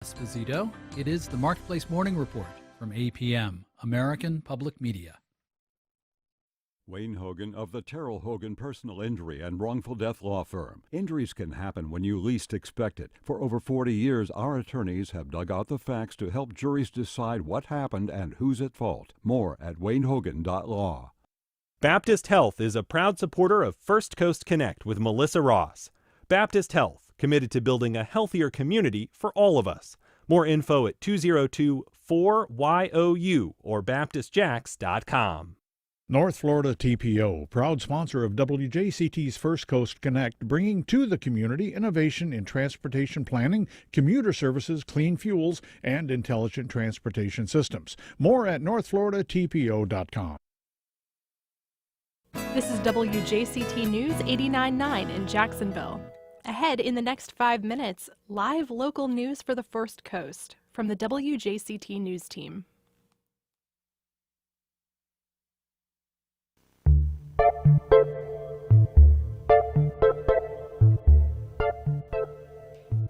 Esposito. It is the Marketplace Morning Report from APM, American Public Media. Wayne Hogan of the Terrell Hogan Personal Injury and Wrongful Death Law Firm. Injuries can happen when you least expect it. For over 40 years, our attorneys have dug out the facts to help juries decide what happened and who's at fault. More at waynehogan.law. Baptist Health is a proud supporter of First Coast Connect with Melissa Ross. Baptist Health, committed to building a healthier community for all of us. More info at 202-4YOU or baptistjacks.com. North Florida TPO, proud sponsor of WJCT's First Coast Connect, bringing to the community innovation in transportation planning, commuter services, clean fuels, and intelligent transportation systems. More at northfloridatpo.com. This is WJCT News 89.9 in Jacksonville. Ahead in the next 5 minutes, live local news for the First Coast from the WJCT News team.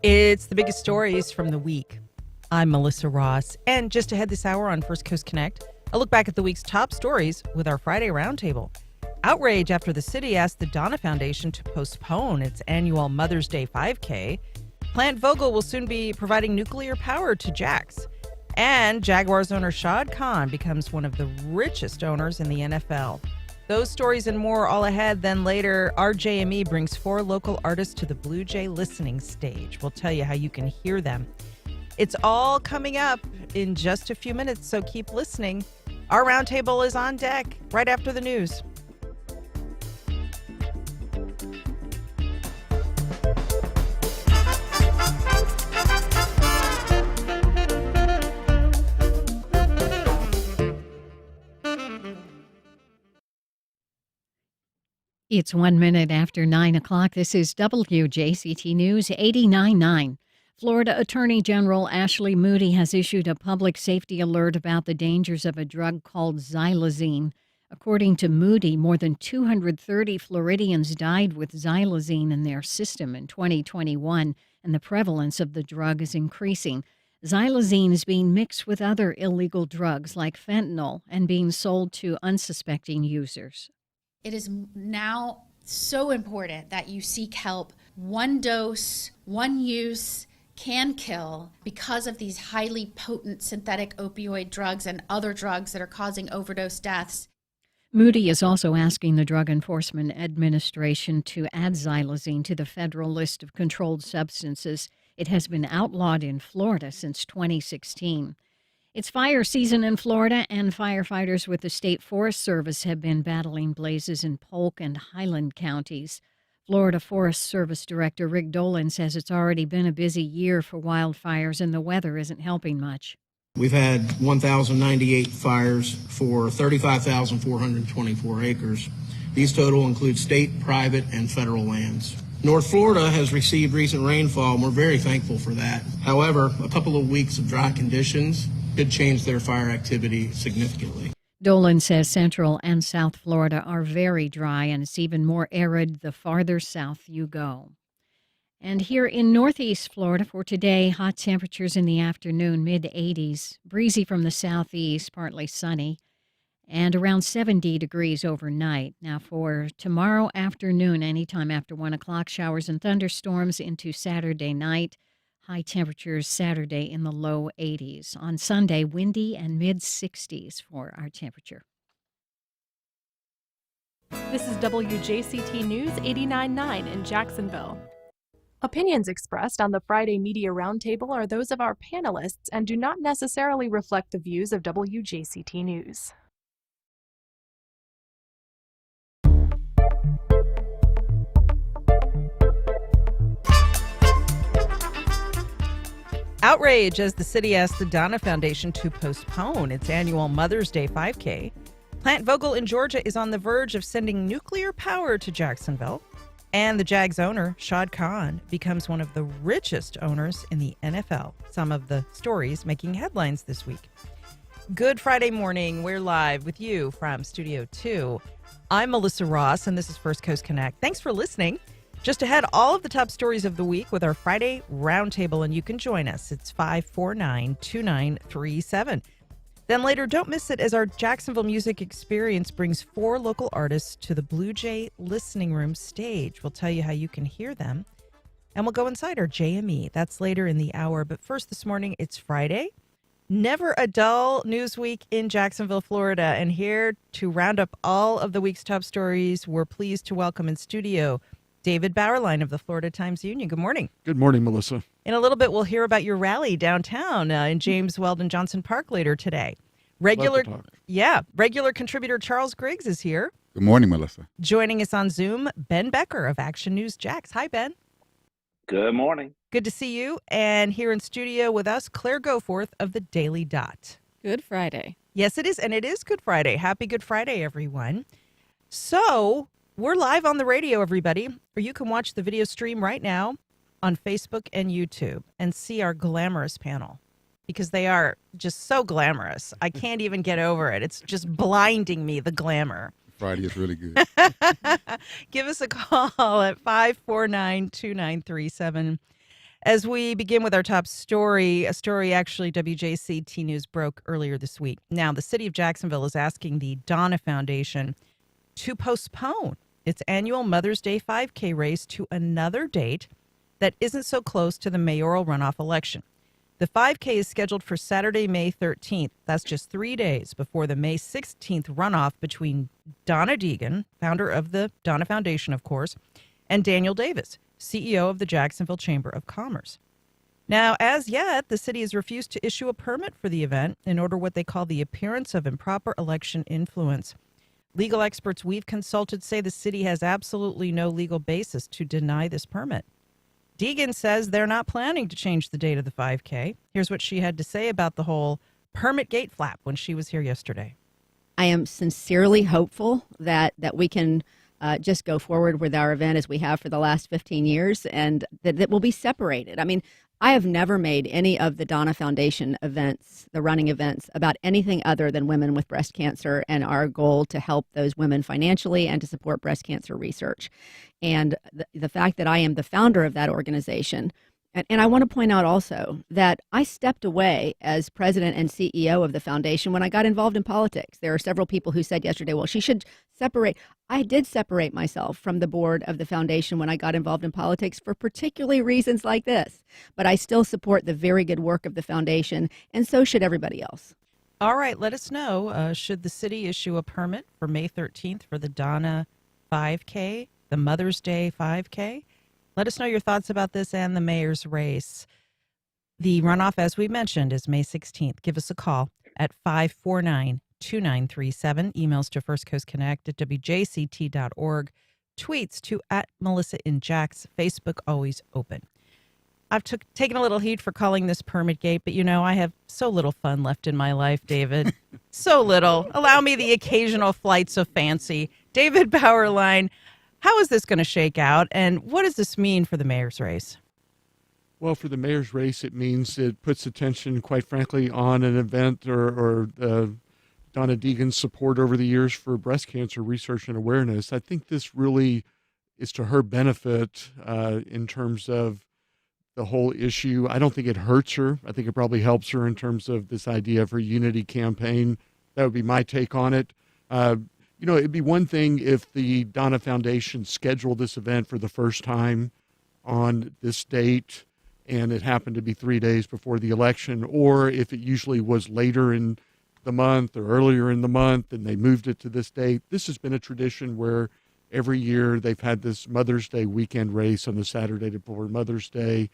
It's the biggest stories from the week. I'm Melissa Ross, and just ahead this hour on First Coast Connect, a look back at the week's top stories with our Friday Roundtable. Outrage after the city asked the Donna Foundation to postpone its annual Mother's Day 5K. Plant Vogel will soon be providing nuclear power to Jax. And Jaguars owner Shad Khan becomes one of the richest owners in the NFL. Those stories and more all ahead. Then later, RJME brings 4 local artists to the Blue Jay listening stage. We'll tell you how you can hear them. It's all coming up in just a few minutes, so keep listening. Our roundtable is on deck right after the news. It's 1 minute after 9 o'clock. This is WJCT News 89.9. Florida Attorney General Ashley Moody has issued a public safety alert about the dangers of a drug called xylazine. According to Moody, more than 230 Floridians died with xylazine in their system in 2021, and the prevalence of the drug is increasing. Xylazine is being mixed with other illegal drugs like fentanyl and being sold to unsuspecting users. It is now so important that you seek help. One dose, one use can kill because of these highly potent synthetic opioid drugs and other drugs that are causing overdose deaths. Moody is also asking the Drug Enforcement Administration to add xylazine to the federal list of controlled substances. It has been outlawed in Florida since 2016. It's fire season in Florida, and firefighters with the State Forest Service have been battling blazes in Polk and Highland counties. Florida Forest Service Director Rick Dolan says it's already been a busy year for wildfires, and the weather isn't helping much. We've had 1,098 fires for 35,424 acres. These total include state, private, and federal lands. North Florida has received recent rainfall, and we're very thankful for that. However, a couple of weeks of dry conditions could change their fire activity significantly. Dolan says Central and South Florida are very dry, and it's even more arid the farther south you go. And here in Northeast Florida for today, hot temperatures in the afternoon, mid-80s, breezy from the southeast, partly sunny, and around 70 degrees overnight. Now for tomorrow afternoon, anytime after 1 o'clock, showers and thunderstorms into Saturday night. High temperatures Saturday in the low 80s. On Sunday, windy and mid-60s for our temperature. This is WJCT News 89.9 in Jacksonville. Opinions expressed on the Friday Media Roundtable are those of our panelists and do not necessarily reflect the views of WJCT News. Outrage as the city asked the Donna Foundation to postpone its annual Mother's Day 5K. Plant Vogel in Georgia is on the verge of sending nuclear power to Jacksonville. And the Jags owner, Shad Khan, becomes one of the richest owners in the NFL. Some of the stories making headlines this week. Good Friday morning. We're live with you from Studio 2. I'm Melissa Ross, and this is First Coast Connect. Thanks for listening. Just ahead, all of the top stories of the week with our Friday Roundtable, and you can join us. It's 549-2937. Then later, don't miss it as our Jacksonville Music Experience brings 4 local artists to the Blue Jay Listening Room stage. We'll tell you how you can hear them, and we'll go inside our JME. That's later in the hour. But first this morning, it's Friday. Never a dull news week in Jacksonville, Florida. And here to round up all of the week's top stories, we're pleased to welcome in studio David Bauerlein of the Florida Times-Union. Good morning. Good morning, Melissa. In a little bit, we'll hear about your rally downtown in James Weldon Johnson Park later today. Regular contributor Charles Griggs is here. Good morning, Melissa. Joining us on Zoom, Ben Becker of Action News Jax. Hi, Ben. Good morning. Good to see you. And here in studio with us, Claire Goforth of the Daily Dot. Good Friday. Yes, it is. And it is Good Friday. Happy Good Friday, everyone. So we're live on the radio, everybody, or you can watch the video stream right now on Facebook and YouTube and see our glamorous panel because they are just so glamorous. I can't even get over it. It's just blinding me, the glamour. Friday is really good. Give us a call at 549-2937. As we begin with our top story, a story actually WJCT News broke earlier this week. Now, the city of Jacksonville is asking the Donna Foundation to postpone its annual Mother's Day 5K race to another date that isn't so close to the mayoral runoff election. The 5K is scheduled for Saturday, May 13th. That's just 3 days before the May 16th runoff between Donna Deegan, founder of the Donna Foundation, of course, and Daniel Davis, CEO of the Jacksonville Chamber of Commerce. Now, as yet, the city has refused to issue a permit for the event in order what they call the appearance of improper election influence. Legal experts we've consulted say the city has absolutely no legal basis to deny this permit. Deegan says they're not planning to change the date of the 5K. Here's what she had to say about the whole permit gate flap when she was here yesterday. I am sincerely hopeful that we can just go forward with our event as we have for the last 15 years and that it will be separated. I mean, I have never made any of the Donna Foundation events, the running events, about anything other than women with breast cancer and our goal to help those women financially and to support breast cancer research. And the fact that I am the founder of that organization, and I want to point out also that I stepped away as president and CEO of the foundation when I got involved in politics. There are several people who said yesterday, well, she should separate. I did separate myself from the board of the foundation when I got involved in politics for particularly reasons like this. But I still support the very good work of the foundation, and so should everybody else. All right, let us know. Should the city issue a permit for May 13th for the Donna 5K, the Mother's Day 5K? Let us know your thoughts about this and the mayor's race. The runoff, as we mentioned, is May 16th. Give us a call at 549-2937. Emails to First Coast Connect at WJCT.org. Tweets to @MelissaInJax. Facebook always open. I've taken a little heat for calling this permit gate, but I have so little fun left in my life, David. So little. Allow me the occasional flights of fancy. David Bauerlein, how is this going to shake out, and what does this mean for the mayor's race? Well, for the mayor's race, it means it puts attention, quite frankly, on an event or Donna Deegan's support over the years for breast cancer research and awareness. I think this really is to her benefit in terms of the whole issue. I don't think it hurts her. I think it probably helps her in terms of this idea of her unity campaign. That would be my take on it. It'd be one thing if the Donna Foundation scheduled this event for the first time on this date and it happened to be 3 days before the election, or if it usually was later in the month or earlier in the month and they moved it to this date. This has been a tradition where every year they've had this Mother's Day weekend race on the Saturday before Mother's Day.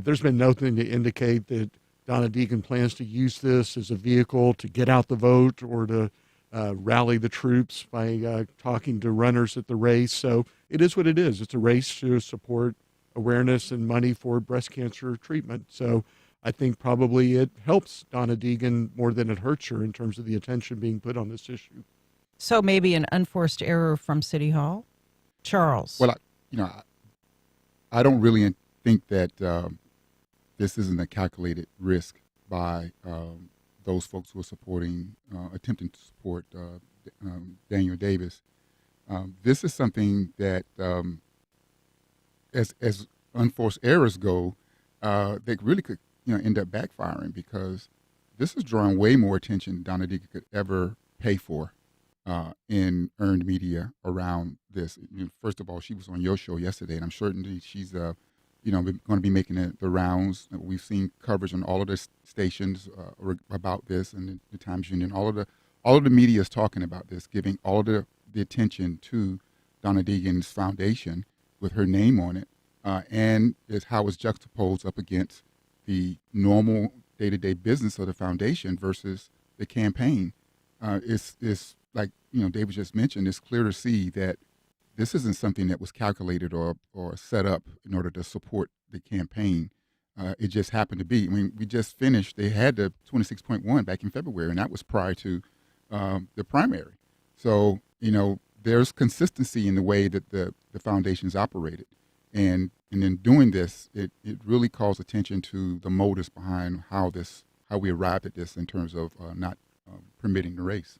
There's been nothing to indicate that Donna Deegan plans to use this as a vehicle to get out the vote or to rally the troops by talking to runners at the race. So it is what it is. It's a race to support awareness and money for breast cancer treatment. So I think probably it helps Donna Deegan more than it hurts her in terms of the attention being put on this issue. So maybe an unforced error from City Hall? Charles. Well, I don't really think that this isn't a calculated risk by those folks who are attempting to support Daniel Davis. This is something that as unforced errors go, they really could end up backfiring, because this is drawing way more attention than Donna Deegan could ever pay for in earned media around this. First of all, she was on your show yesterday, and I'm certain she's going to be making the rounds. We've seen coverage on all of the stations about this, and the Times Union. All of the media is talking about this, giving all of the attention to Donna Deegan's foundation with her name on it, and is how it's juxtaposed up against the normal day-to-day business of the foundation versus the campaign. It's like David just mentioned. It's clear to see that this isn't something that was calculated or set up in order to support the campaign. It just happened to be. I mean, we just finished. They had the 26.1 back in February, and that was prior to the primary. So there's consistency in the way that the foundation's operated, and in doing this, it really calls attention to the motives behind how we arrived at this in terms of not permitting the race.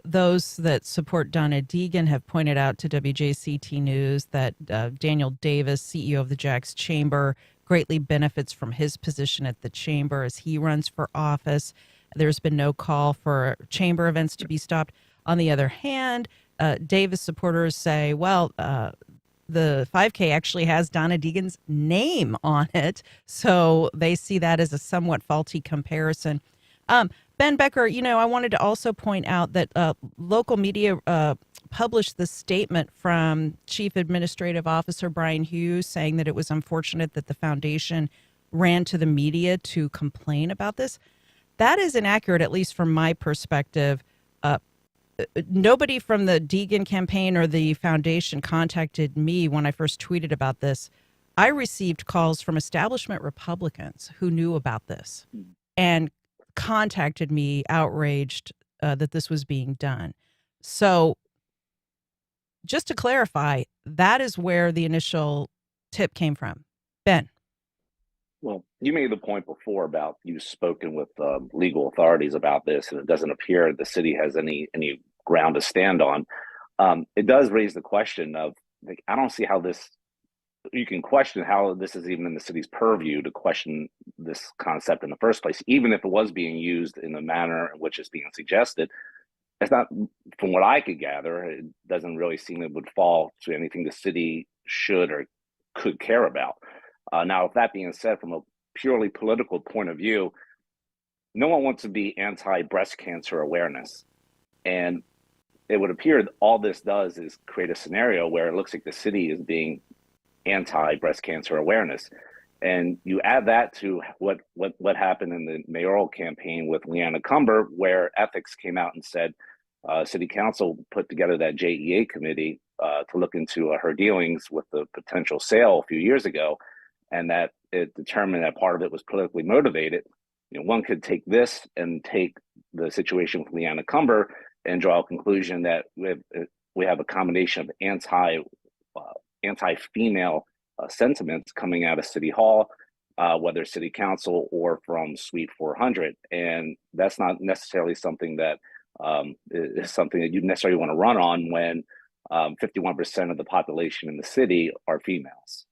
Those that support Donna Deegan have pointed out to WJCT News that Daniel Davis, CEO of the Jacks Chamber, greatly benefits from his position at the chamber as he runs for office. There's been no call for chamber events to be stopped. On the other hand, Davis supporters say, well, the 5K actually has Donna Deegan's name on it, so they see that as a somewhat faulty comparison. Ben Becker, I wanted to also point out that local media published this statement from Chief Administrative Officer Brian Hughes saying that it was unfortunate that the foundation ran to the media to complain about this. That is inaccurate, at least from my perspective. Nobody from the Deegan campaign or the foundation contacted me when I first tweeted about this. I received calls from establishment Republicans who knew about this and contacted me outraged that this was being done. So just to clarify, that is where the initial tip came from. Ben. Well, you made the point before about you've spoken with legal authorities about this, and it doesn't appear the city has any ground to stand on. It does raise the question of, I don't see how you can question how this is even in the city's purview to question this concept in the first place, even if it was being used in the manner in which it's being suggested. It's not, from what I could gather, it doesn't really seem it would fall to anything the city should or could care about. Now, with that being said, from a purely political point of view, no one wants to be anti-breast cancer awareness. And it would appear that all this does is create a scenario where it looks like the city is being anti-breast cancer awareness. And you add that to what happened in the mayoral campaign with Leanna Cumber, where ethics came out and said city council put together that JEA committee to look into her dealings with the potential sale a few years ago, and that it determined that part of it was politically motivated. One could take this and take the situation with Leanna Cumber and draw a conclusion that we have a combination of anti-female sentiments coming out of City Hall, whether City Council or from Suite 400, and that's not necessarily something that is something that you necessarily want to run on when 51% of the population in the city are females.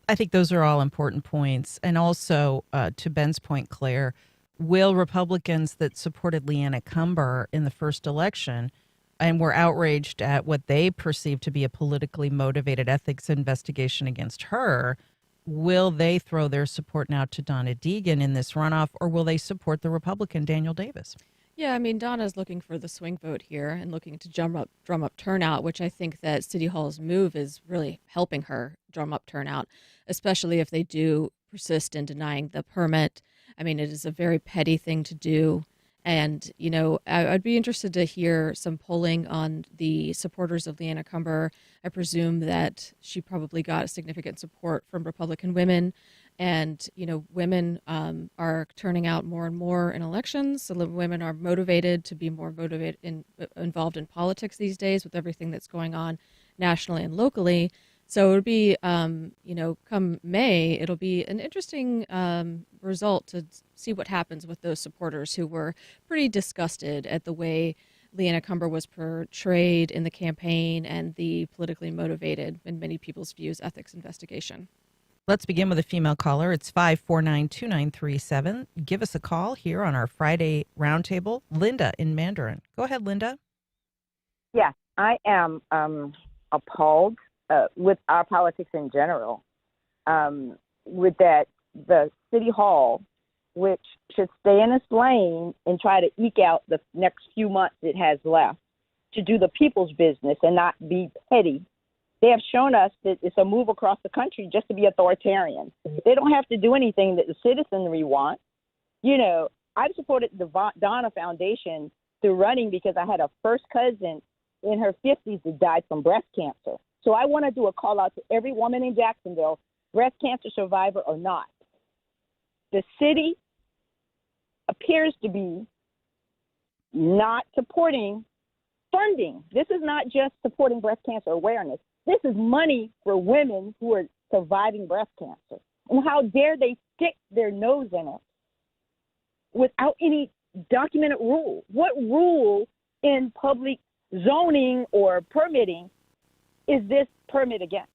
I think those are all important points. And also, to Ben's point, Claire, will Republicans that supported Leanna Cumber in the first election and were outraged at what they perceived to be a politically motivated ethics investigation against her, will they throw their support now to Donna Deegan in this runoff, or will they support the Republican Daniel Davis? Yeah, I mean, Donna's looking for the swing vote here and looking to drum up turnout, which I think that City Hall's move is really helping her drum up turnout, especially if they do persist in denying the permit. I mean, it is a very petty thing to do. And, I'd be interested to hear some polling on the supporters of Leanna Cumber. I presume that she probably got significant support from Republican women. And, women are turning out more and more in elections. So women are motivated to be more involved in politics these days with everything that's going on nationally and locally. So it'll be, come May, it'll be an interesting result to see what happens with those supporters who were pretty disgusted at the way Leanna Cumber was portrayed in the campaign and the politically motivated, in many people's views, ethics investigation. Let's begin with a female caller. It's 549-2937. Give us a call here on our Friday Roundtable. Linda in Mandarin. Go ahead, Linda. Yes, I am appalled with our politics in general, with that the City Hall, which should stay in its lane and try to eke out the next few months it has left to do the people's business and not be petty. They have shown us that it's a move across the country just to be authoritarian. They don't have to do anything that the citizenry want. You know, I've supported the Donna Foundation through running because I had a first cousin in her 50s that died from breast cancer. So I want to do a call out to every woman in Jacksonville, breast cancer survivor or not. The city appears to be not supporting funding. This is not just supporting breast cancer awareness. This is money for women who are surviving breast cancer. And how dare they stick their nose in it without any documented rule? What rule in public zoning or permitting is this permit against?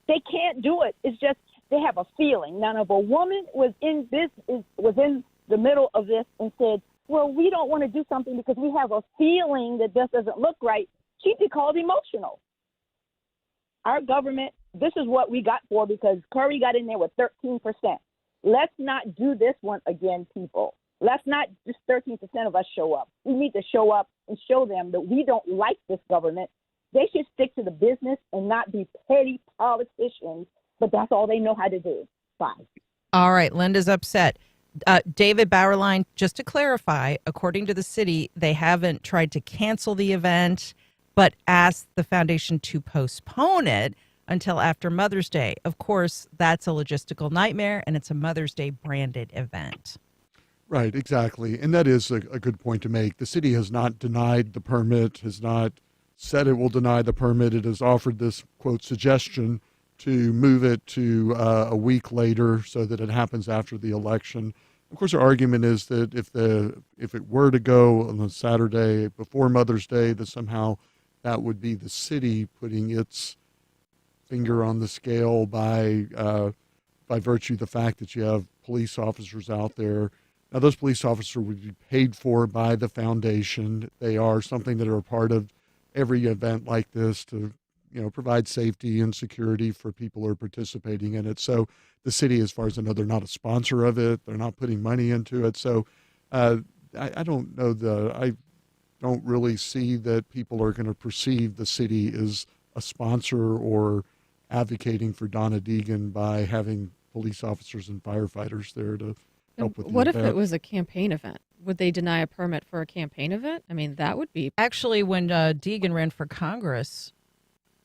They can't do it. It's just they have a feeling. Now, if a woman was in the middle of this and said, well, we don't want to do something because we have a feeling that this doesn't look right, she'd be called emotional. Our government, this is what we got for because Curry got in there with 13%. Let's not do this one again, people. Let's not just 13% of us show up. We need to show up and show them that we don't like this government. They should stick to the business and not be petty politicians, but that's all they know how to do. Bye. All right, Linda's upset. David Bauerlein, just to clarify, according to the city, they haven't tried to cancel the event, but asked the foundation to postpone it until after Mother's Day. Of course, that's a logistical nightmare, and it's a Mother's Day branded event. Right, exactly. And that is a good point to make. The city has not denied the permit, has not said it will deny the permit. It has offered this, quote, suggestion to move it to a week later so that it happens after the election. Of course, our argument is that if it were to go on the Saturday before Mother's Day, that somehow that would be the city putting its finger on the scale by virtue of the fact that you have police officers out there. Now, those police officers would be paid for by the foundation. They are something that are a part of every event like this to, provide safety and security for people who are participating in it. So the city, as far as I know, they're not a sponsor of it. They're not putting money into it. So I don't know I don't really see that people are going to perceive the city as a sponsor or advocating for Donna Deegan by having police officers and firefighters there to help with the What if event. it was a campaign event? Would they deny a permit for a campaign event? I mean, that would be... Actually, when Deegan ran for Congress,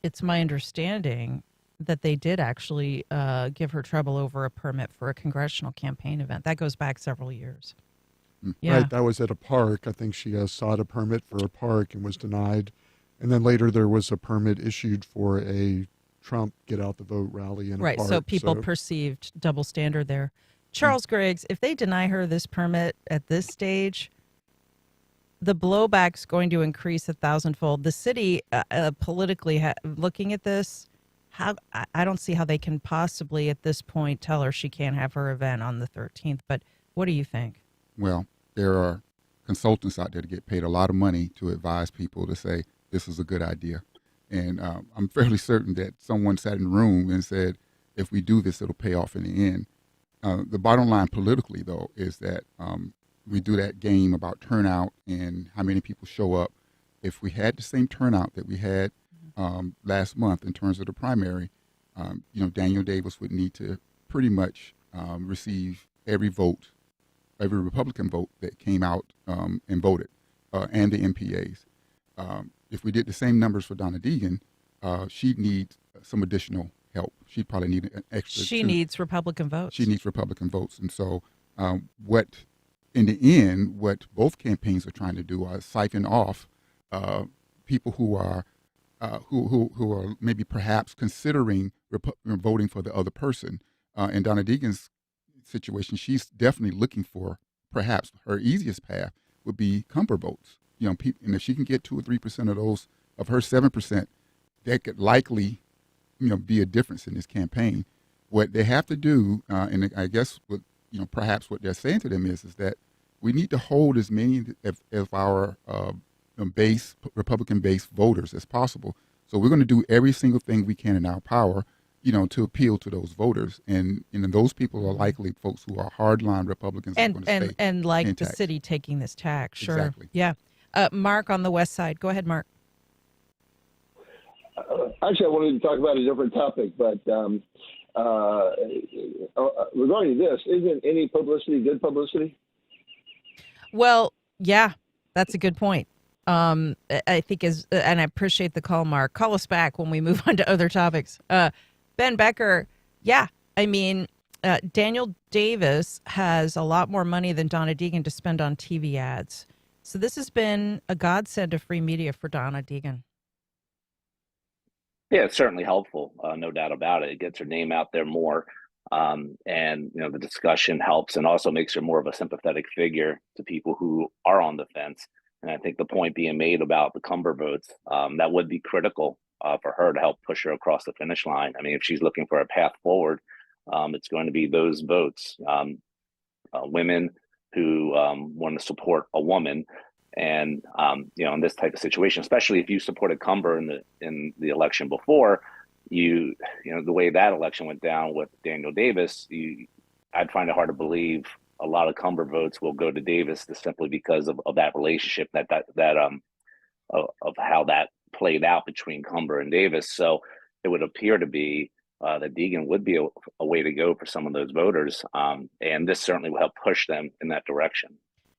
it's my understanding that they did actually give her trouble over a permit for a congressional campaign event. That goes back several years. Yeah. Right, that was at a park. I think she sought a permit for a park and was denied. And then later there was a permit issued for a Trump get out the vote rally in a Right, park. so people perceived double standard there. Charles Griggs, if they deny her this permit at this stage, the blowback's going to increase 1,000-fold. The city, politically, looking at this, I don't see how they can possibly at this point tell her she can't have her event on the 13th. But what do you think? Well, there are consultants out there to get paid a lot of money to advise people to say this is a good idea. And I'm fairly certain that someone sat in the room and said, if we do this, it'll pay off in the end. The bottom line politically, though, is that we do that game about turnout and how many people show up. If we had the same turnout that we had last month in terms of the primary, Daniel Davis would need to pretty much receive every Republican vote that came out and voted, and the MPAs. If we did the same numbers for Donna Deegan, she'd need some additional help. She'd probably need an extra. She needs Republican votes. She needs Republican votes. And so in the end, what both campaigns are trying to do are siphon off people who are maybe perhaps considering voting for the other person. In Donna Deegan's situation, she's definitely looking for perhaps her easiest path would be Cumber votes. and if she can get 2 or 3% of those, of her 7%, that could likely, be a difference in this campaign. What they have to do, and I guess what, perhaps what they're saying to them is that we need to hold as many of our Republican base voters as possible. So we're going to do every single thing we can in our power, to appeal to those voters, and those people are likely folks who are hardline Republicans and like intact. the city taking this tack. Sure, Exactly. Yeah. Mark on the west side. Go ahead, Mark. Actually, I wanted to talk about a different topic, but regarding this, isn't any publicity good publicity? Well, yeah, that's a good point. I think and I appreciate the call, Mark. Call us back when we move on to other topics. Ben Becker, yeah, I mean, Daniel Davis has a lot more money than Donna Deegan to spend on TV ads. So this has been a godsend of free media for Donna Deegan. Yeah, it's certainly helpful, no doubt about it. It gets her name out there more, and the discussion helps, and also makes her more of a sympathetic figure to people who are on the fence. And I think the point being made about the Cumber votes, that would be critical for her to help push her across the finish line. I mean, if she's looking for a path forward, it's going to be those votes, women who want to support a woman. And in this type of situation, especially if you supported Cumber in the election before, the way that election went down with Daniel Davis, I'd find it hard to believe a lot of Cumber votes will go to Davis just simply because of that relationship of how that played out between Cumber and Davis. So it would appear to be that Deegan would be a way to go for some of those voters, and this certainly will help push them in that direction.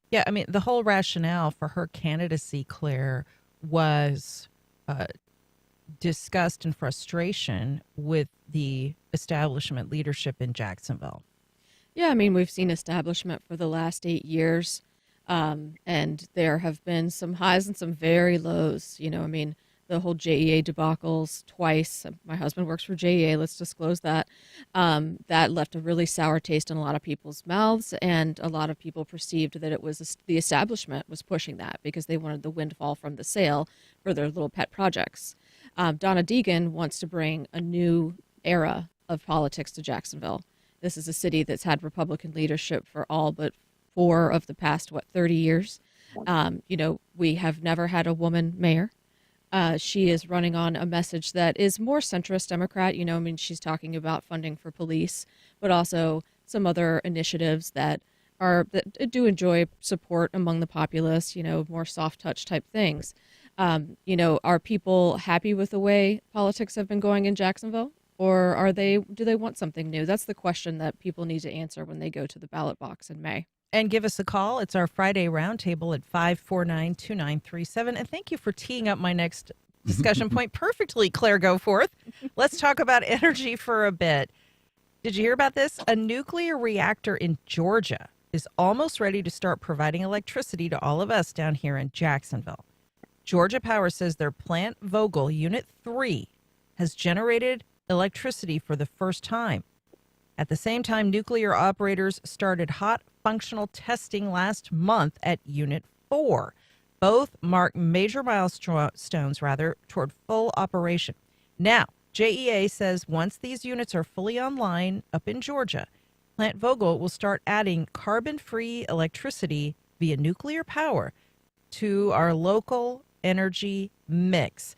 Yeah, I mean, the whole rationale for her candidacy, Claire, was disgust and frustration with the establishment leadership in Jacksonville. Yeah, I mean, we've seen establishment for the last 8 years, and there have been some highs and some very lows. I mean, the whole JEA debacles twice. My husband works for JEA, let's disclose that. That left a really sour taste in a lot of people's mouths, and a lot of people perceived that it was the establishment was pushing that because they wanted the windfall from the sale for their little pet projects. Donna Deegan wants to bring a new era of politics to Jacksonville. This is a city that's had Republican leadership for all but 4 of the past, 30 years. We have never had a woman mayor. She is running on a message that is more centrist Democrat. She's talking about funding for police, but also some other initiatives that do enjoy support among the populace, more soft touch type things. Are people happy with the way politics have been going in Jacksonville? Or do they want something new? That's the question that people need to answer when they go to the ballot box in May. And give us a call. It's our Friday Roundtable at 549-2937. And thank you for teeing up my next discussion point perfectly, Claire Goforth. Let's talk about energy for a bit. Did you hear about this? A nuclear reactor in Georgia is almost ready to start providing electricity to all of us down here in Jacksonville. Georgia Power says their Plant Vogtle Unit 3 has generated electricity for the first time. At the same time, nuclear operators started hot functional testing last month at Unit 4. Both mark major milestones, toward full operation. Now, JEA says once these units are fully online up in Georgia, Plant Vogtle will start adding carbon-free electricity via nuclear power to our local energy mix.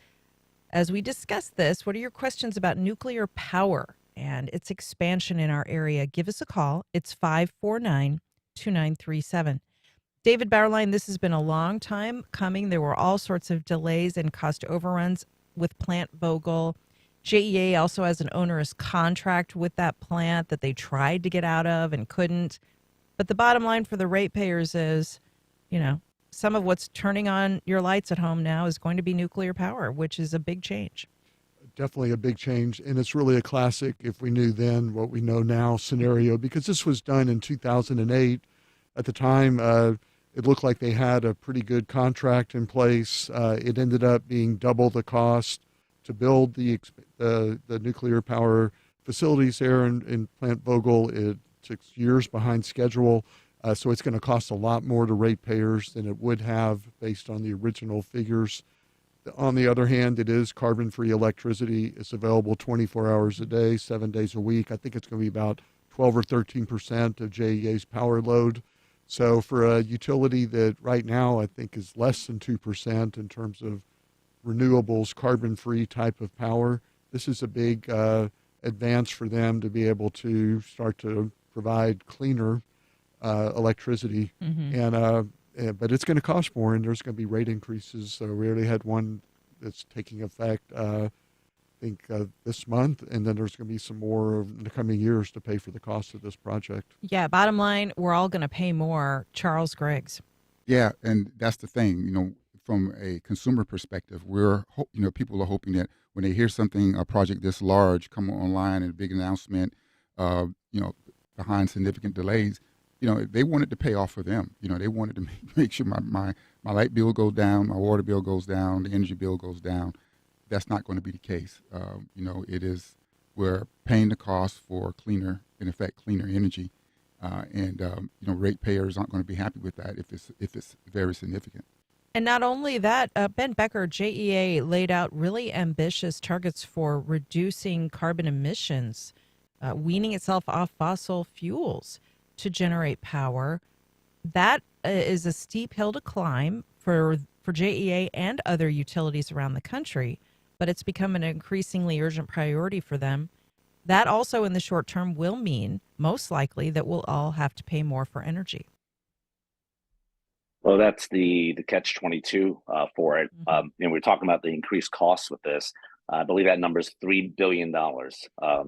As we discuss this, what are your questions about nuclear power and its expansion in our area? Give us a call. It's 549-2937. David Bauerlein, this has been a long time coming. There were all sorts of delays and cost overruns with Plant Vogtle. JEA also has an onerous contract with that plant that they tried to get out of and couldn't. But the bottom line for the ratepayers is, some of what's turning on your lights at home now is going to be nuclear power, which is a big change. Definitely a big change. And it's really a classic if we knew then what we know now scenario, because this was done in 2008. At the time, it looked like they had a pretty good contract in place. It ended up being double the cost to build the nuclear power facilities there in Plant Vogtle. It took years behind schedule. So it's going to cost a lot more to ratepayers than it would have based on the original figures. On the other hand, it is carbon-free electricity. It's available 24 hours a day, 7 days a week. I think it's going to be about 12 or 13% of JEA's power load. So for a utility that right now I think is less than 2% in terms of renewables, carbon-free type of power, this is a big advance for them to be able to start to provide cleaner electricity. But it's going to cost more, and there's going to be rate increases. So we already had one that's taking effect, I think, this month, and then there's going to be some more in the coming years to pay for the cost of this project. Yeah, bottom line, we're all going to pay more. Charles Griggs. Yeah, and that's the thing. From a consumer perspective, people are hoping that when they hear something, a project this large come online and a big announcement, behind significant delays, they wanted to pay off for them. They wanted to make sure my light bill goes down, my water bill goes down, the energy bill goes down. That's not going to be the case. We're paying the cost for cleaner energy, and ratepayers aren't going to be happy with that if it's very significant. And not only that, Ben Becker, JEA laid out really ambitious targets for reducing carbon emissions, weaning itself off fossil fuels to generate power. That is a steep hill to climb for JEA and other utilities around the country, but it's become an increasingly urgent priority for them. That also in the short term will mean, most likely, that we'll all have to pay more for energy. Well, that's the catch-22 for it. We're talking about the increased costs with this. I believe that number is $3 billion.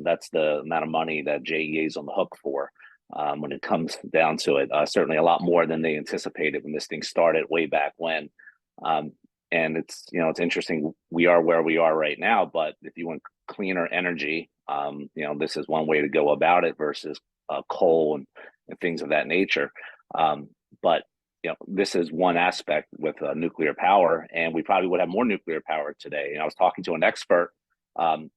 That's the amount of money that JEA is on the hook for when it comes down to it. Certainly a lot more than they anticipated when this thing started way back when. And it's interesting. We are where we are right now, but if you want cleaner energy, this is one way to go about it versus coal and things of that nature. But this is one aspect with nuclear power, and we probably would have more nuclear power today. I was talking to an expert in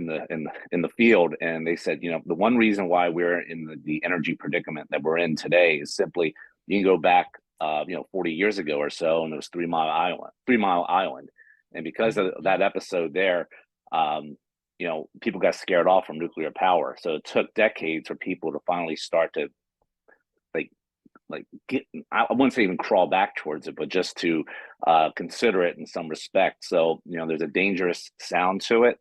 the field, and they said, the one reason why we're in the energy predicament that we're in today is simply you can go back, 40 years ago or so, and it was 3 Mile Island, and because of that episode there, people got scared off from nuclear power. So it took decades for people to finally start to I wouldn't say even crawl back towards it, but just to consider it in some respect. So, there's a dangerous sound to it,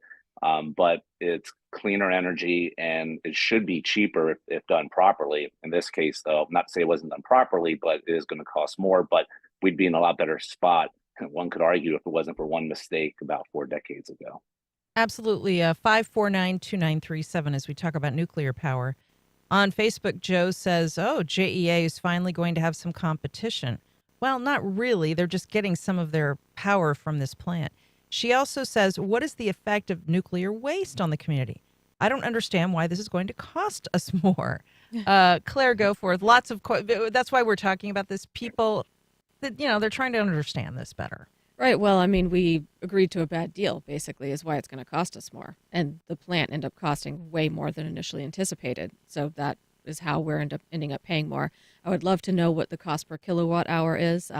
but it's cleaner energy and it should be cheaper if done properly. In this case, though, not to say it wasn't done properly, but it is going to cost more, but we'd be in a lot better spot. One could argue if it wasn't for one mistake about 4 decades ago. Absolutely. 549-2937 as we talk about nuclear power. On Facebook, Joe says, JEA is finally going to have some competition. Well, not really. They're just getting some of their power from this plant. She also says, what is the effect of nuclear waste on the community? I don't understand why this is going to cost us more. Claire Goforth, that's why we're talking about this. People, they're trying to understand this better. Right. Well, we agreed to a bad deal, basically, is why it's going to cost us more. And the plant ended up costing way more than initially anticipated. So that is how we're ending up paying more. I would love to know what the cost per kilowatt hour is.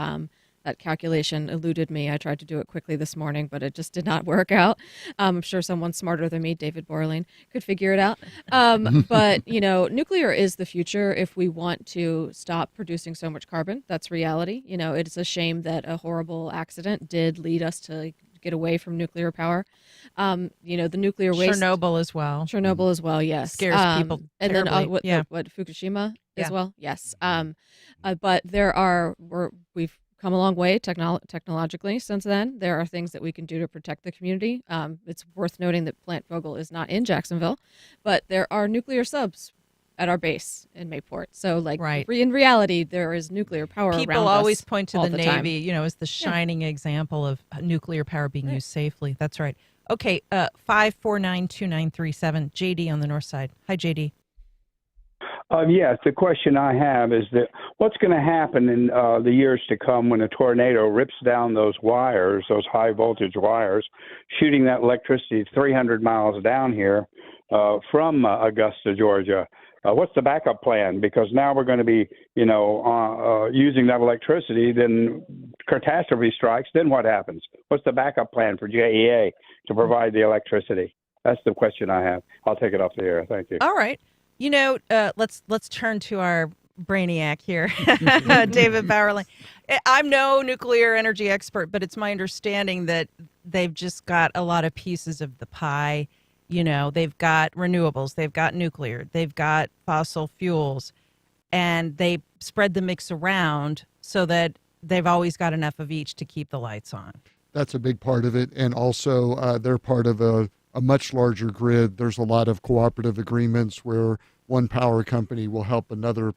That calculation eluded me. I tried to do it quickly this morning, but it just did not work out. I'm sure someone smarter than me, David Borling, could figure it out. But, nuclear is the future if we want to stop producing so much carbon. That's reality. It's a shame that a horrible accident did lead us to get away from nuclear power. The nuclear waste. Chernobyl as well, yes. Scares people and terribly. then what Fukushima as well? Yes. But we've come a long way technologically since then. There are things that we can do to protect the community. It's worth noting that Plant Vogtle is not in Jacksonville, but there are nuclear subs at our base in Mayport. So, in reality, there is nuclear power around us. People always point to the Navy, time. As the shining example of nuclear power being used safely. That's right. Okay, 549-2937, JD on the north side. Hi, JD. Yes, the question I have is that what's going to happen in the years to come when a tornado rips down those wires, those high voltage wires, shooting that electricity 300 miles down here from Augusta, Georgia. What's the backup plan? Because now we're going to be, using that electricity. Then catastrophe strikes. Then what happens? What's the backup plan for JEA to provide the electricity? That's the question I have. I'll take it off the air. Thank you. All right. Let's turn to our brainiac here, David Bowerly. I'm no nuclear energy expert, but it's my understanding that they've just got a lot of pieces of the pie. They've got renewables, they've got nuclear, they've got fossil fuels, and they spread the mix around so that they've always got enough of each to keep the lights on. That's a big part of it. And also they're part of a much larger grid. There's a lot of cooperative agreements where one power company will help another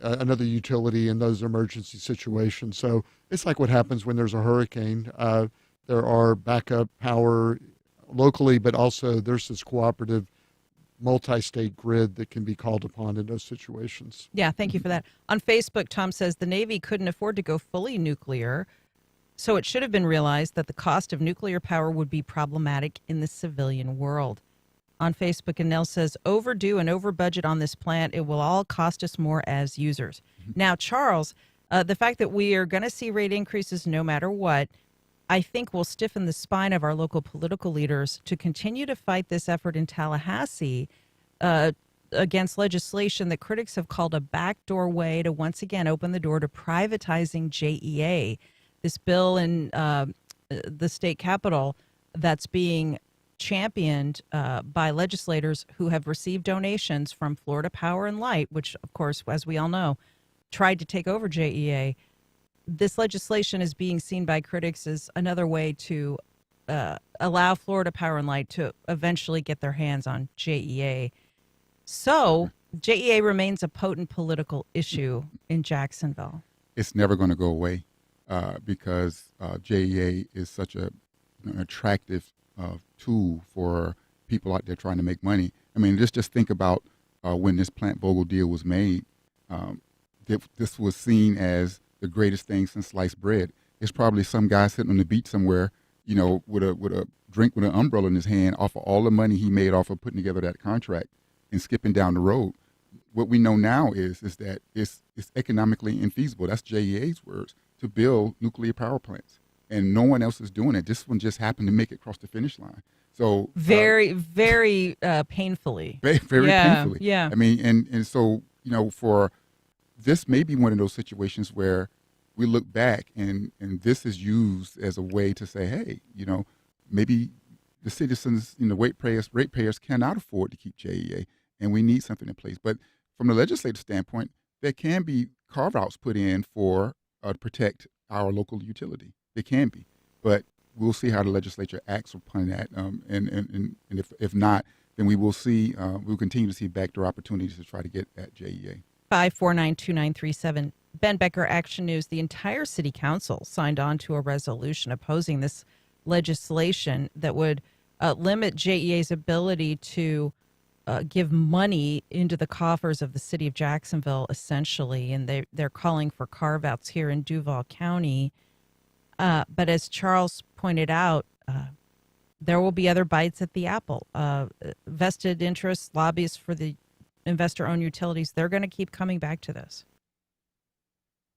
utility in those emergency situations. So it's like what happens when there's a hurricane. There are backup power locally, but also there's this cooperative multi-state grid that can be called upon in those situations. Yeah, thank you for that. On Facebook, Tom says the Navy couldn't afford to go fully nuclear, so it should have been realized that the cost of nuclear power would be problematic in the civilian world. On Facebook, and Nell says, overdue and over budget on this plant, it will all cost us more as users. Now, Charles, the fact that we are going to see rate increases no matter what, I think will stiffen the spine of our local political leaders to continue to fight this effort in Tallahassee against legislation that critics have called a backdoor way to once again open the door to privatizing JEA. This bill in the state capitol that's being championed by legislators who have received donations from Florida Power and Light, which, of course, as we all know, tried to take over JEA. This legislation is being seen by critics as another way to allow Florida Power and Light to eventually get their hands on JEA. So JEA remains a potent political issue in Jacksonville. It's never going to go away because JEA is such an attractive tool for people out there trying to make money. I mean, just think about when this Plant Vogtle deal was made. This was seen as the greatest thing since sliced bread. It's probably some guy sitting on the beach somewhere, with a drink with an umbrella in his hand, off of all the money he made off of putting together that contract and skipping down the road. What we know now is that it's economically infeasible. That's JEA's words, to build nuclear power plants. And no one else is doing it. This one just happened to make it across the finish line. So very painfully. Very painfully. Yeah. I mean, and so, for this may be one of those situations where we look back and this is used as a way to say, hey, maybe the citizens, ratepayers cannot afford to keep JEA, and we need something in place. But from the legislative standpoint, there can be carve-outs put in for to protect our local utility. They can be, but we'll see how the legislature acts upon that. And if not, then we will see. We'll continue to see backdoor opportunities to try to get at JEA. 5492937. Ben Becker, Action News. The entire city council signed on to a resolution opposing this legislation that would limit JEA's ability to give money into the coffers of the city of Jacksonville, essentially, and they're calling for carve-outs here in Duval County. But as Charles pointed out, there will be other bites at the apple. Vested interests, lobbyists for the investor-owned utilities, they're going to keep coming back to this.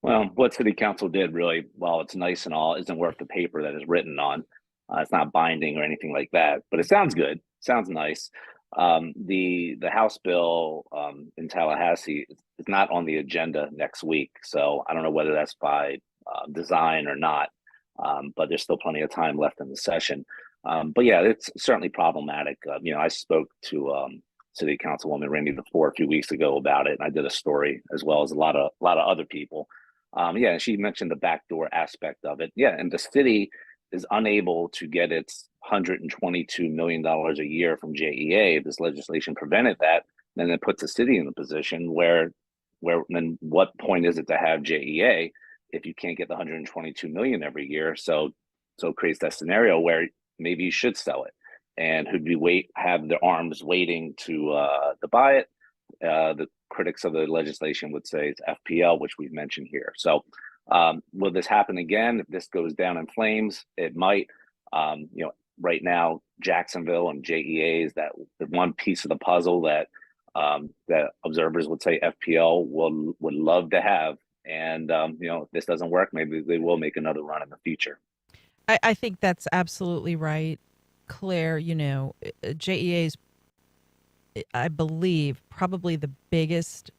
Well, what city council did really, while it's nice and all, isn't worth the paper that it's written on. It's not binding or anything like that, but it sounds good. Sounds nice. The House bill in Tallahassee is not on the agenda next week, so I don't know whether that's by design or not. But there's still plenty of time left in the session. But yeah, it's certainly problematic. I spoke to City Councilwoman Randy DeFore a few weeks ago about it, and I did a story as well as a lot of other people. She mentioned the backdoor aspect of it. Yeah, and the city is unable to get its $122 million a year from JEA. If this legislation prevented that, then it puts the city in a position where then what point is it to have JEA if you can't get the 122 million every year? So it creates that scenario where maybe you should sell it, and who'd be have their arms waiting to buy it. The critics of the legislation would say it's FPL, which we've mentioned here. So will this happen again? If this goes down in flames, it might. Right now, Jacksonville and JEA is that the one piece of the puzzle that that observers would say FPL would love to have. And if this doesn't work, maybe they will make another run in the future. I think that's absolutely right, Claire. JEA is, I believe, probably the biggest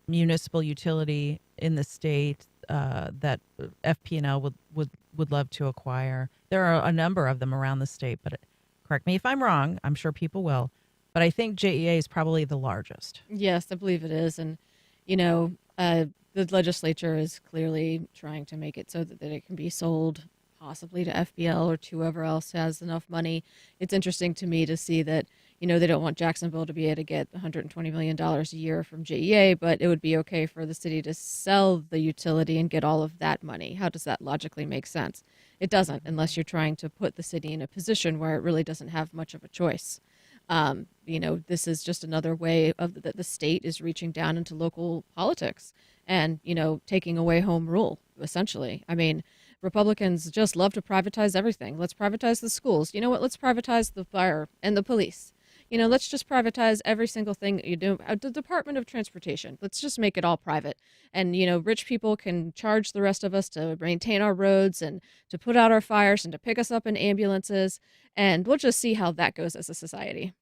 municipal utility in the state that FP&L would love to acquire. There are a number of them around the state, but correct me if I'm wrong. I'm sure people will. But I think JEA is probably the largest. Yes, I believe it is. And, the legislature is clearly trying to make it so that it can be sold possibly to FPL or to whoever else has enough money. It's interesting to me to see that, they don't want Jacksonville to be able to get $120 million a year from JEA, but it would be okay for the city to sell the utility and get all of that money. How does that logically make sense? It doesn't, unless you're trying to put the city in a position where it really doesn't have much of a choice. This is just another way of that the state is reaching down into local politics and, taking away home rule, essentially. I mean, Republicans just love to privatize everything. Let's privatize the schools. You know what? Let's privatize the fire and the police. Let's just privatize every single thing that you do. The Department of Transportation, let's just make it all private. And, rich people can charge the rest of us to maintain our roads and to put out our fires and to pick us up in ambulances. And we'll just see how that goes as a society.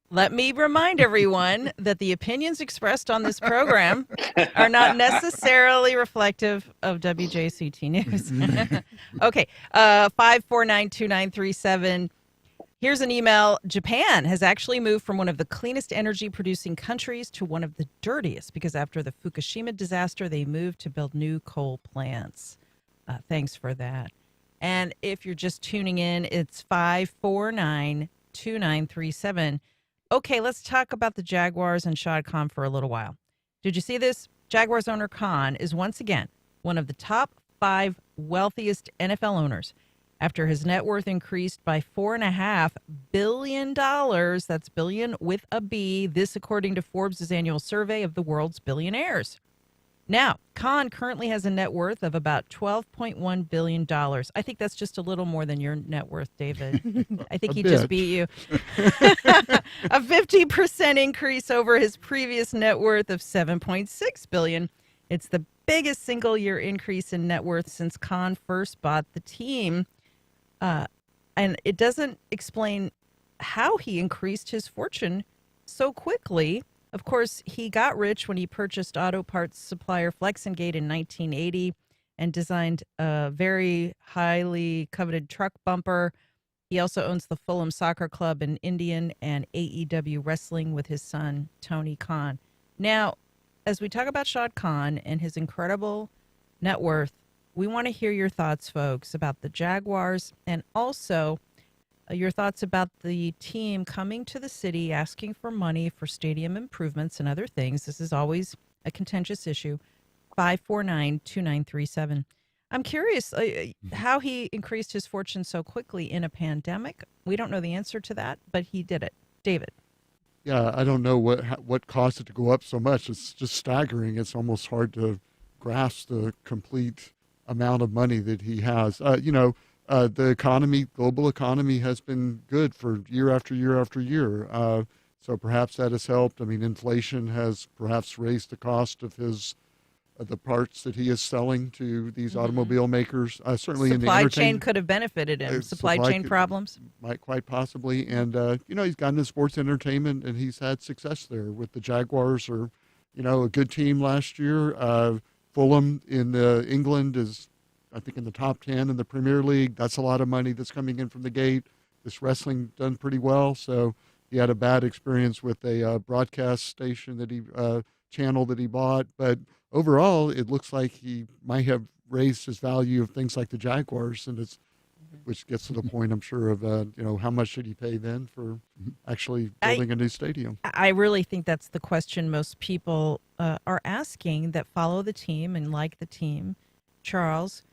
Let me remind everyone that the opinions expressed on this program are not necessarily reflective of WJCT News. Okay, 5492937. Here's an email. Japan has actually moved from one of the cleanest energy producing countries to one of the dirtiest because after the Fukushima disaster, they moved to build new coal plants. Thanks for that. And if you're just tuning in, it's 5492937. Okay, let's talk about the Jaguars and Shad Khan for a little while. Did you see this? Jaguars owner Khan is once again one of the top 5 wealthiest NFL owners after his net worth increased by $4.5 billion. That's billion with a B. This according to Forbes' annual survey of the world's billionaires. Now, Khan currently has a net worth of about $12.1 billion. I think that's just a little more than your net worth, David. I think he just beat you. A 50% increase over his previous net worth of $7.6 billion. It's the biggest single-year increase in net worth since Khan first bought the team. And it doesn't explain how he increased his fortune so quickly. Of course, he got rich when he purchased auto parts supplier Flexengate in 1980 and designed a very highly coveted truck bumper. He also owns the Fulham Soccer Club in Indian and AEW Wrestling with his son, Tony Khan. Now, as we talk about Shad Khan and his incredible net worth, we want to hear your thoughts, folks, about the Jaguars and also your thoughts about the team coming to the city asking for money for stadium improvements and other things. This is always a contentious issue. 5492937. I'm curious how he increased his fortune so quickly in a pandemic. We don't know the answer to that, but he did it. David. Yeah, I don't know what caused it to go up so much. It's just staggering. It's almost hard to grasp the complete amount of money that he has. The economy, global economy, has been good for year after year after year. So perhaps that has helped. I mean, inflation has perhaps raised the cost of the parts that he is selling to these automobile makers. Certainly in the supply chain could have benefited him. Supply chain problems might quite possibly. And he's gotten into sports entertainment and he's had success there with the Jaguars. Or a good team last year. Fulham in England is, I think, in the top 10 in the Premier League. That's a lot of money that's coming in from the gate. This wrestling done pretty well. So he had a bad experience with a broadcast station channel that he bought. But overall, it looks like he might have raised his value of things like the Jaguars, and which gets to the point, I'm sure, of how much should he pay then for actually building a new stadium? I really think that's the question most people are asking that follow the team and like the team. Charles,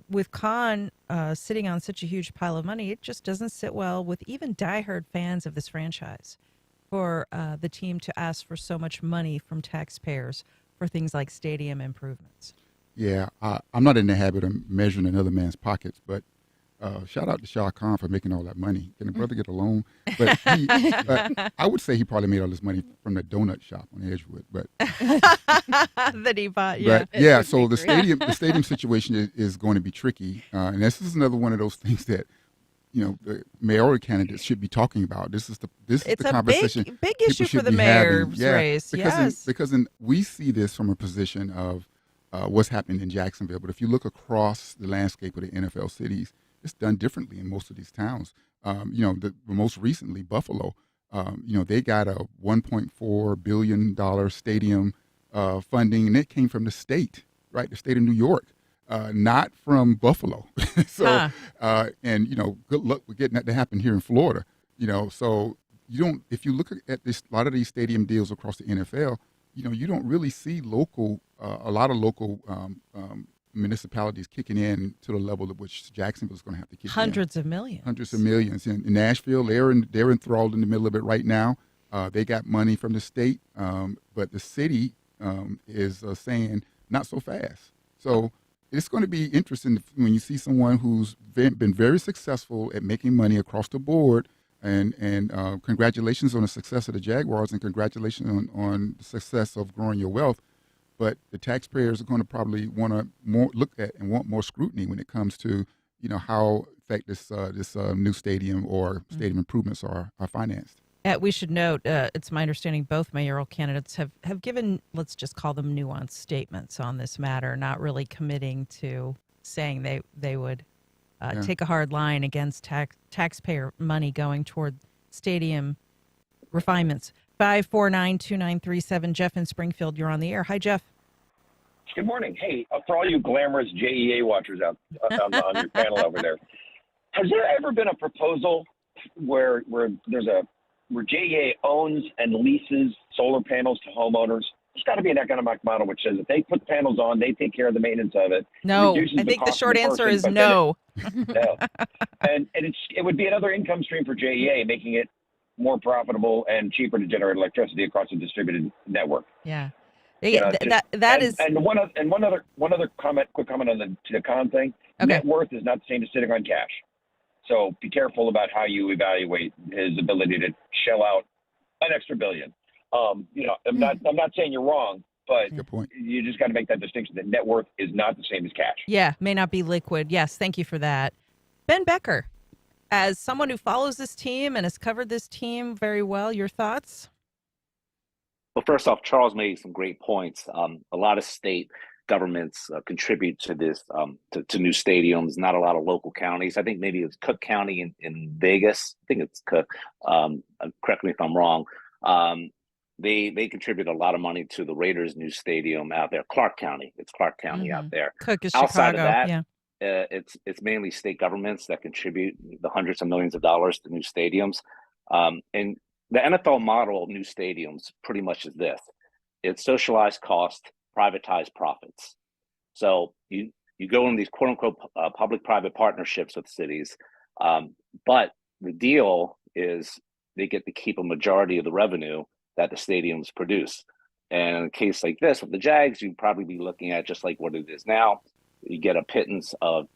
with Khan sitting on such a huge pile of money, it just doesn't sit well with even diehard fans of this franchise for the team to ask for so much money from taxpayers for things like stadium improvements. Yeah, I'm not in the habit of measuring another man's pockets, but Shout out to Shah Khan for making all that money. Can a brother get a loan? But I would say he probably made all this money from the donut shop on Edgewood. But that he bought, yeah. But yeah, so the stadium situation is going to be tricky, and this is another one of those things that the mayoral candidates should be talking about. This is the conversation. It's a big issue for the mayor's race. Because we see this from a position of what's happening in Jacksonville. But if you look across the landscape of the NFL cities, it's done differently in most of these towns. Most recently, Buffalo, they got a $1.4 billion stadium funding, and it came from the state, right? The state of New York, not from Buffalo. So, good luck with getting that to happen here in Florida. So if you look at a lot of these stadium deals across the NFL, you don't really see a lot of local municipalities kicking in to the level of which Jacksonville is going to have to kick Hundreds in. of millions. Hundreds of millions. In Nashville, they're enthralled in the middle of it right now. They got money from the state, but the city is saying not so fast. So it's going to be interesting when you see someone who's been very successful at making money across the board. And congratulations on the success of the Jaguars, and congratulations on the success of growing your wealth. But the taxpayers are going to probably want to look at and want more scrutiny when it comes to how effective this new stadium or stadium improvements are financed. We should note, it's my understanding both mayoral candidates have given, let's just call them nuanced statements on this matter, not really committing to saying they would take a hard line against taxpayer money going toward stadium refinements. 549-2937. Jeff in Springfield, you're on the air. Hi, Jeff. Good morning. Hey, for all you glamorous JEA watchers out on your panel over there, has there ever been a proposal where JEA owns and leases solar panels to homeowners? There's got to be an economic model which says if they put panels on, they take care of the maintenance of it. No, I think the short answer is no. No, and it would be another income stream for JEA, making it more profitable and cheaper to generate electricity across a distributed network. Yeah, that is. And one other quick comment on the con thing. Okay. Net worth is not the same as sitting on cash. So be careful about how you evaluate his ability to shell out an extra billion. I'm not saying you're wrong, but good point. You just got to make that distinction that net worth is not the same as cash. Yeah, may not be liquid. Yes, thank you for that. Ben Becker, as someone who follows this team and has covered this team very well, your thoughts? Well, first off, Charles made some great points. A lot of state governments contribute to this, to new stadiums, not a lot of local counties. I think maybe it's Cook County in Vegas. I think it's Cook. Correct me if I'm wrong. They contribute a lot of money to the Raiders' new stadium out there. Clark County. It's Clark County out there. Cook is Outside Chicago. of that, it's mainly state governments that contribute the hundreds of millions of dollars to new stadiums. And the NFL model of new stadiums pretty much is this: it's socialized cost, privatized profits. So you go in these quote unquote public-private partnerships with cities, but the deal is they get to keep a majority of the revenue that the stadiums produce. And in a case like this with the Jags, you'd probably be looking at just like what it is now. You get a pittance of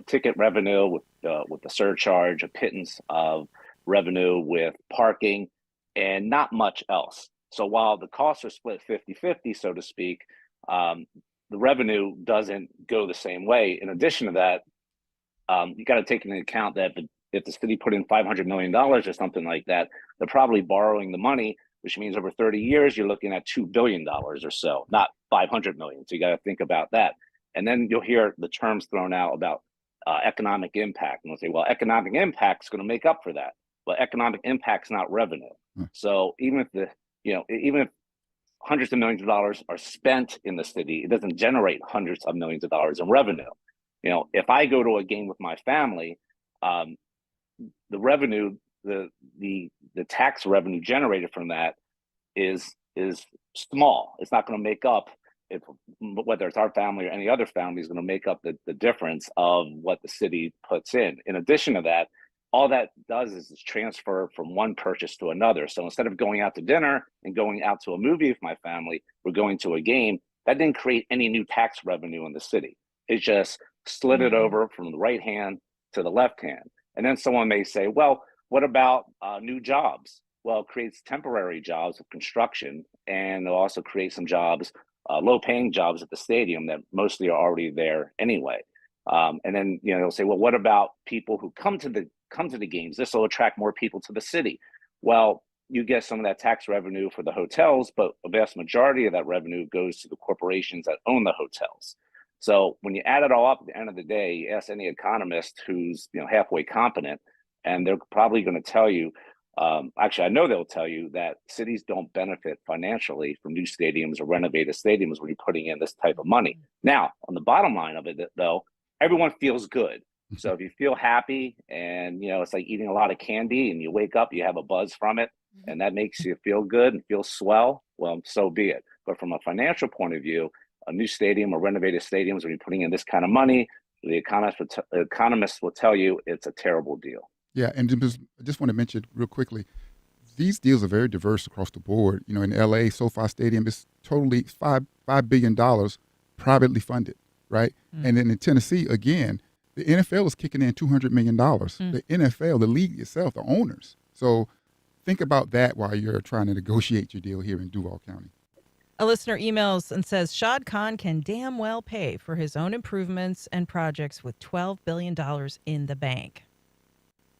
ticket revenue with the surcharge, a pittance of revenue with parking, and not much else. So while the costs are split 50-50, so to speak, the revenue doesn't go the same way. In addition to that, you got to take into account that if the city put in $500 million or something like that, they're probably borrowing the money, which means over 30 years, you're looking at $2 billion or so, not $500 million. So you got to think about that. And then you'll hear the terms thrown out about economic impact. And they'll say, well, economic impact is going to make up for that. Well, economic impact's not revenue. So even if hundreds of millions of dollars are spent in the city, it doesn't generate hundreds of millions of dollars in revenue. If I go to a game with my family, the revenue, the tax revenue generated from that is small. It's not going to make up, whether it's our family or any other family, is going to make up the difference of what the city puts in. In addition to that, all that does is transfer from one purchase to another. So instead of going out to dinner and going out to a movie with my family, we're going to a game. That didn't create any new tax revenue in the city. It just slid it over from the right hand to the left hand. And then someone may say, well, what about new jobs? Well, it creates temporary jobs of construction, and it'll also create some jobs, low-paying jobs at the stadium that mostly are already there anyway. And then they'll say, well, what about people who come to the games? This will attract more people to the city. Well, you get some of that tax revenue for the hotels, but a vast majority of that revenue goes to the corporations that own the hotels. So when you add it all up at the end of the day, you ask any economist who's halfway competent, and they're probably going to tell you, actually, I know they'll tell you that cities don't benefit financially from new stadiums or renovated stadiums when you're putting in this type of money. Now, on the bottom line of it, though, everyone feels good. So if you feel happy and, it's like eating a lot of candy and you wake up, you have a buzz from it, and that makes you feel good and feel swell, well, so be it. But from a financial point of view, a new stadium or renovated stadiums, when you're putting in this kind of money, the economists will tell you it's a terrible deal. Yeah, and I just want to mention real quickly, these deals are very diverse across the board. In LA, SoFi Stadium is totally $5 billion privately funded, right? And then in Tennessee, again, the NFL is kicking in $200 million. The NFL, the league itself, the owners. So think about that while you're trying to negotiate your deal here in Duval County. A listener emails and says Shad Khan can damn well pay for his own improvements and projects with $12 billion in the bank.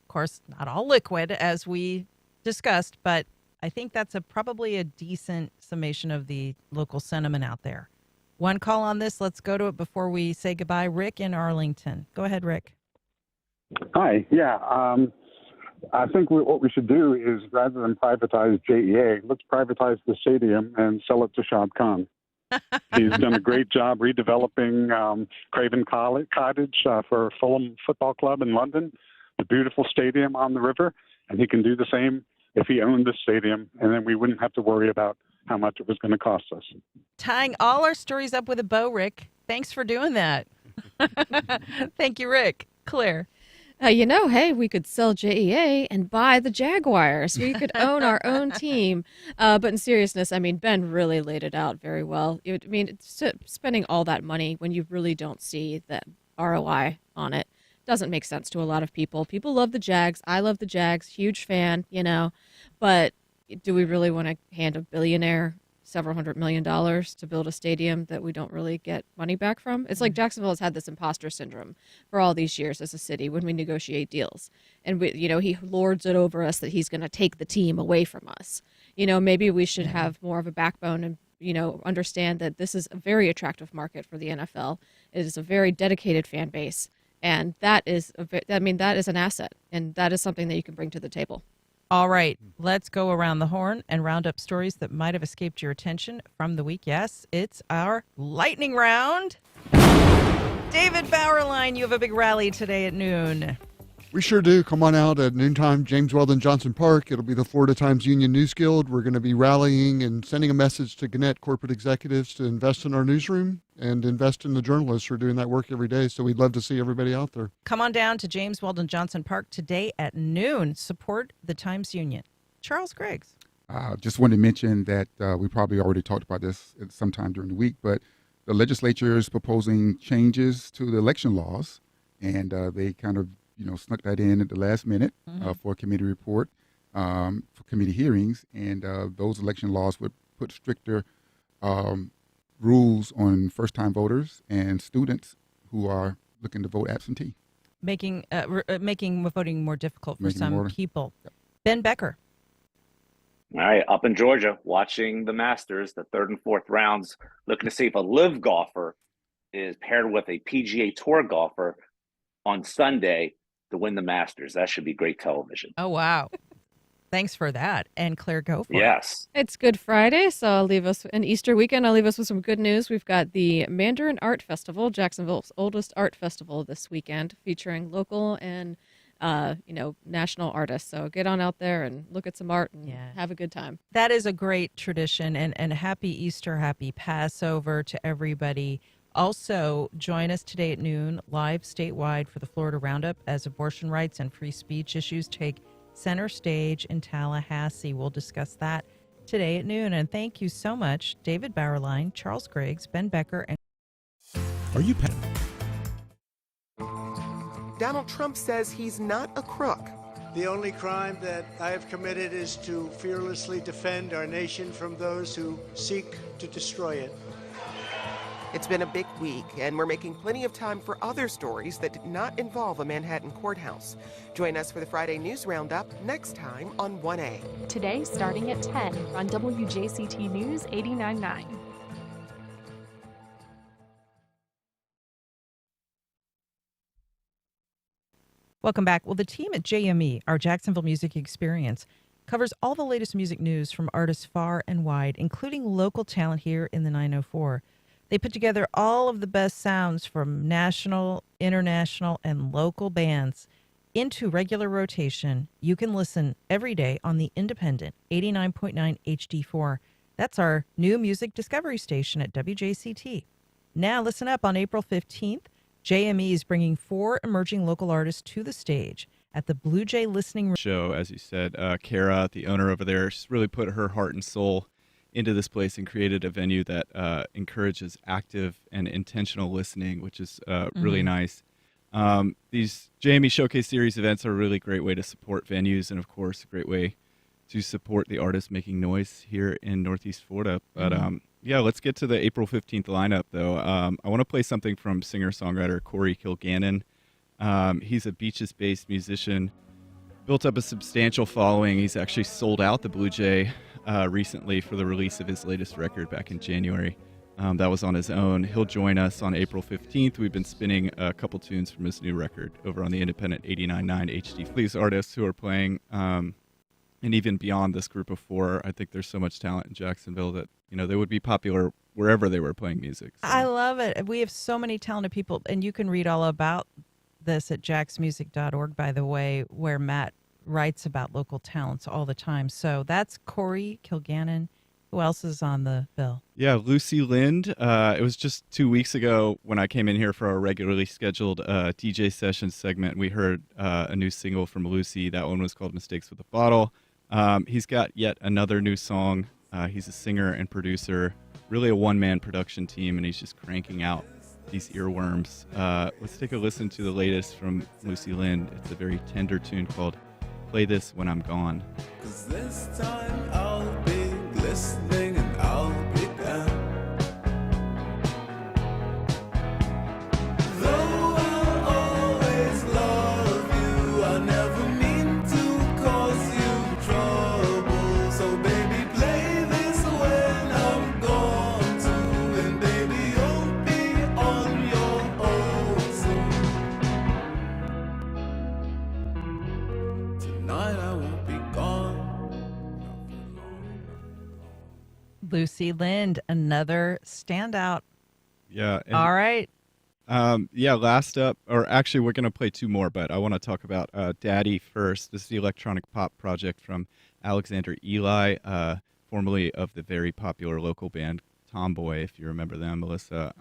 Of course, not all liquid, as we discussed, but I think that's probably a decent summation of the local sentiment out there. One call on this. Let's go to it before we say goodbye. Rick in Arlington. Go ahead, Rick. Hi. Yeah. I think what we should do is, rather than privatize JEA, let's privatize the stadium and sell it to Shad Khan. He's done a great job redeveloping Craven Cottage for Fulham Football Club in London, the beautiful stadium on the river, and he can do the same if he owned the stadium, and then we wouldn't have to worry about how much it was going to cost us. Tying all our stories up with a bow, Rick. Thanks for doing that. Thank you, Rick. Claire. Hey, we could sell JEA and buy the Jaguars. We could own our own team. But in seriousness, Ben really laid it out very well. It's spending all that money when you really don't see the ROI on it doesn't make sense to a lot of people. People love the Jags. I love the Jags. Huge fan, But do we really want to hand a billionaire several $100 million to build a stadium that we don't really get money back from? It's like Jacksonville has had this imposter syndrome for all these years as a city when we negotiate deals. And he lords it over us that he's going to take the team away from us. Maybe we should have more of a backbone and, understand that this is a very attractive market for the NFL. It is a very dedicated fan base. And that is an asset. And that is something that you can bring to the table. All right, let's go around the horn and round up stories that might have escaped your attention from the week. Yes, it's our lightning round. David Bauerlein, you have a big rally today at noon. We sure do. Come on out at noontime, James Weldon Johnson Park. It'll be the Florida Times Union News Guild. We're going to be rallying and sending a message to Gannett corporate executives to invest in our newsroom and invest in the journalists who are doing that work every day. So we'd love to see everybody out there. Come on down to James Weldon Johnson Park today at noon. Support the Times Union. Charles Griggs. Just wanted to mention that we probably already talked about this sometime during the week, but the legislature is proposing changes to the election laws, and they kind of snuck that in at the last minute for a committee report, for committee hearings, and those election laws would put stricter rules on first-time voters and students who are looking to vote absentee. Making voting more difficult for some people. Yep. Ben Becker. All right, up in Georgia, watching the Masters, the third and fourth rounds, looking to see if a live golfer is paired with a PGA Tour golfer on Sunday to win the Masters. That should be great television. Oh, wow. Thanks for that. And Claire, go for it. Yes. It's Good Friday, so I'll leave us an Easter weekend. I'll leave us with some good news. We've got the Mandarin Art Festival, Jacksonville's oldest art festival this weekend, featuring local and national artists. So get on out there and look at some art and have a good time. That is a great tradition, and happy Easter, happy Passover to everybody. Also, join us today at noon, live statewide for the Florida Roundup as abortion rights and free speech issues take center stage in Tallahassee. We'll discuss that today at noon. And thank you so much, David Bauerlein, Charles Griggs, Ben Becker, and... Are you... Donald Trump says he's not a crook. The only crime that I have committed is to fearlessly defend our nation from those who seek to destroy it. It's been a big week, and we're making plenty of time for other stories that did not involve a Manhattan courthouse. Join us for the Friday News Roundup next time on 1A. Today, starting at 10 on WJCT News 89.9. Welcome back. Well, the team at JME, our Jacksonville Music Experience, covers all the latest music news from artists far and wide, including local talent here in the 904. They put together all of the best sounds from national, international, and local bands into regular rotation. You can listen every day on the independent 89.9 HD4. That's our new music discovery station at WJCT. Now listen up. On April 15th, JME is bringing 4 emerging local artists to the stage at the Blue Jay Listening Room. Show, as you said, Kara, the owner over there, she's really put her heart and soul into this place and created a venue that encourages active and intentional listening, which is really nice. These JME Showcase Series events are a really great way to support venues and, of course, a great way to support the artists making noise here in Northeast Florida. But yeah, let's get to the April 15th lineup, though. I want to play something from singer-songwriter Corey Kilgannon. He's a Beaches-based musician, built up a substantial following. He's actually sold out the Blue Jay recently for the release of his latest record back in January. That was on his own. He'll join us on April 15th. We've been spinning a couple tunes from his new record over on the independent 89.9 HD. These artists who are playing, and even beyond this group of 4, I think there's so much talent in Jacksonville that, they would be popular wherever they were playing music. So. I love it. We have so many talented people, and you can read all about this at jacksmusic.org, by the way, where Matt writes about local talents all the time. So that's Corey Kilgannon. Who else is on the bill? Yeah, Lucy Lind. It was just 2 weeks ago when I came in here for our regularly scheduled DJ session segment. We heard a new single from Lucy. That one was called Mistakes with a Bottle. He's got yet another new song. He's a singer and producer, really a one-man production team, and he's just cranking out these earworms. Let's take a listen to the latest from Lucy Lind. It's a very tender tune called Play This When I'm Gone. 'Cause this time I'll be listening and I'll be down. Though I'll always love you, I never mean to cause you trouble. So baby, play this when I'm gone too, and baby, you'll be on your own soon. Tonight I won't be gone. Lucy Lind, another standout. Yeah. All right. Yeah, last up, or actually we're going to play 2 more, but I want to talk about Daddy first. This is the electronic pop project from Alexander Eli, formerly of the very popular local band Tomboy, if you remember them, Melissa.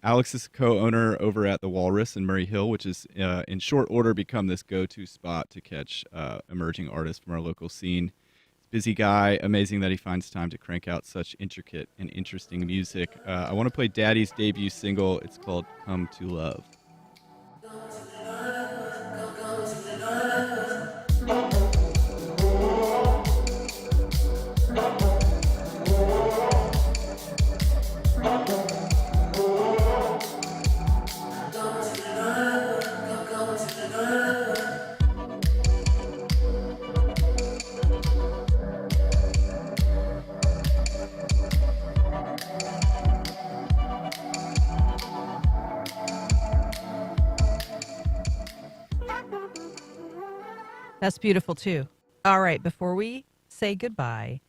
Alex is co-owner over at The Walrus in Murray Hill, which is in short order become this go-to spot to catch emerging artists from our local scene. Busy guy, amazing that he finds time to crank out such intricate and interesting music. I want to play Daddy's debut single. It's called Come to Love. That's beautiful, too. All right, before we say goodbye,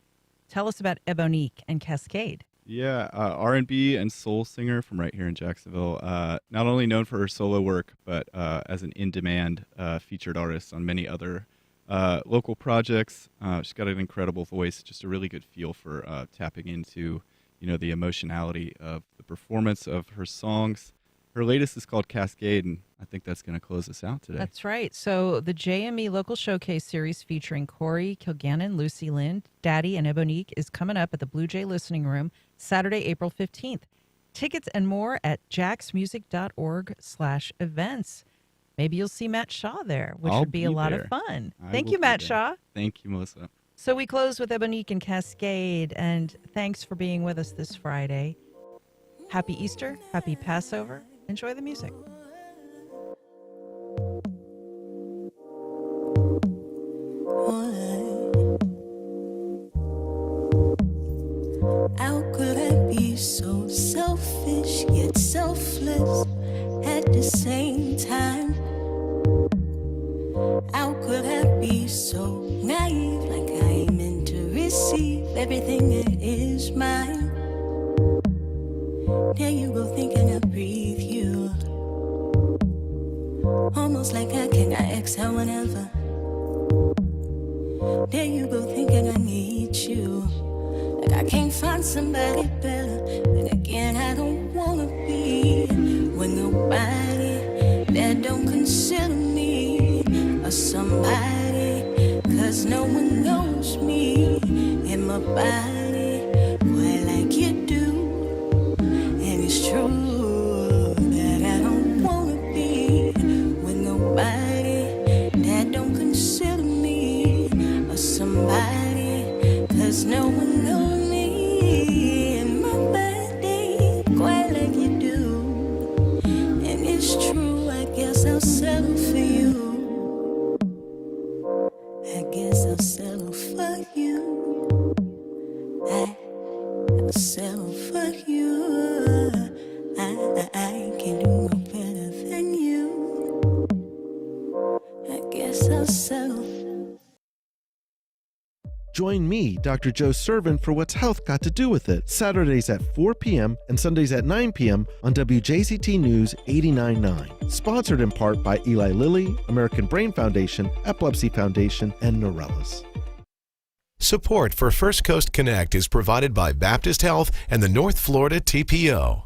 tell us about Ebonique and Cascade. Yeah, R&B and soul singer from right here in Jacksonville. Not only known for her solo work, but as an in-demand featured artist on many other local projects. She's got an incredible voice, just a really good feel for tapping into, the emotionality of the performance of her songs. Her latest is called Cascade, and I think that's going to close us out today. That's right. So the JME Local Showcase Series featuring Corey Kilgannon, Lucy Lind, Daddy, and Ebonique is coming up at the Blue Jay Listening Room Saturday, April 15th. Tickets and more at jacksmusic.org/events. Maybe you'll see Matt Shaw there, which I'll would be a lot there. of fun. I Thank will you, be Matt there. Shaw. Thank you, Melissa. So we close with Ebonique and Cascade, and thanks for being with us this Friday. Happy Easter, happy Passover. Enjoy the music. How could I be so selfish yet selfless at the same time? How could I be so naive, like I meant to receive everything that is mine? There you go, thinking I breathe you, almost like I cannot exhale whenever. There you go, thinking I need you, like I can't find somebody better. But again, I don't wanna be with nobody that don't consider me a somebody, 'cause no one knows me and my body quite like you do. And it's true that I don't wanna be with nobody that don't consider me a somebody, 'cause no one knows me and my body quite like you do. And it's true, I guess I'll settle for you. I guess I'll settle for you. I'll settle for you. I can do no better than you. I guess I'll settle. Join me, Dr. Joe Servant, for What's Health Got to Do with It, Saturdays at 4 p.m. and Sundays at 9 p.m. on WJCT News 89.9. Sponsored in part by Eli Lilly, American Brain Foundation, Epilepsy Foundation, and Norellis. Support for First Coast Connect is provided by Baptist Health and the North Florida TPO.